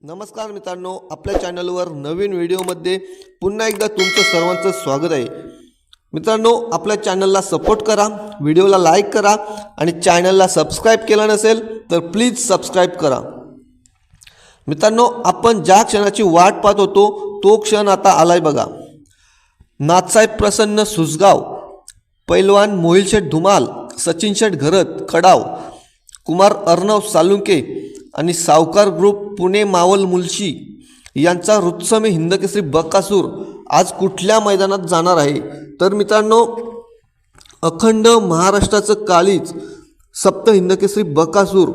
नमस्कार मित्रांनो, आपल्या चॅनलवर नवीन व्हिडिओमध्ये पुन्हा एकदा तुमचं सर्वांचं स्वागत आहे। मित्रांनो, आपल्या चॅनलला सपोर्ट करा, व्हिडिओला लाईक करा आणि चॅनलला सबस्क्राईब केलं नसेल तर प्लीज सबस्क्राईब करा। मित्रांनो, आपण ज्या क्षणाची वाट पाहत होतो तो क्षण आता आलाय बघा। नाथसाहेब प्रसन्न सुसगाव, पैलवान मोहिल शेठ धुमाल, सचिन शेठ घरत खडाव, कुमार अर्णव सालुंके आणि सावकार ग्रुप पुणे मावल मुलशी यांचा रुत्समी हिंदकेसरी बकासूर आज कुठल्या मैदानात जाणार आहे। तर मित्रांनो, अखंड महाराष्ट्राचं काळीज सप्त हिंदकेसरी बकासूर,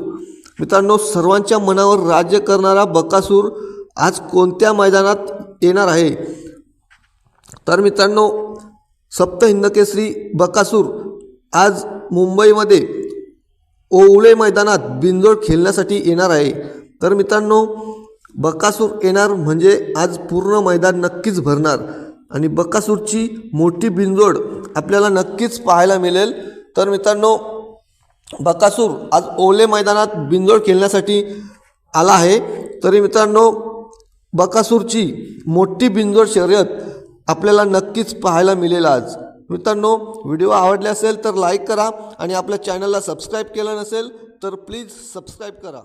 मित्रांनो सर्वांच्या मनावर राज्य करणारा बकासूर आज कोणत्या मैदानात येणार आहे। तर मित्रांनो, सप्त हिंदकेसरी बकासूर आज मुंबईमध्ये ओवळे मैदानात बिनजोड खेळण्यासाठी येणार आहे। तर मित्रांनो, बकासूर येणार म्हणजे आज पूर्ण मैदान नक्कीच भरणार आणि बकासूरची मोठी बिनजोड आपल्याला नक्कीच पाहायला मिळेल। तर मित्रांनो, बकासूर आज ओवळे मैदानात बिनजोड खेळण्यासाठी आला आहे। तरी मित्रांनो, बकासूरची मोठी बिनजोड शर्यत आपल्याला नक्कीच पाहायला मिळेल आज। मित्रांनो, व्हिडिओ आवडले असेल तर लाईक करा आणि आपल्या चॅनलला सबस्क्राईब केलं नसेल तर प्लीज सबस्क्राईब करा।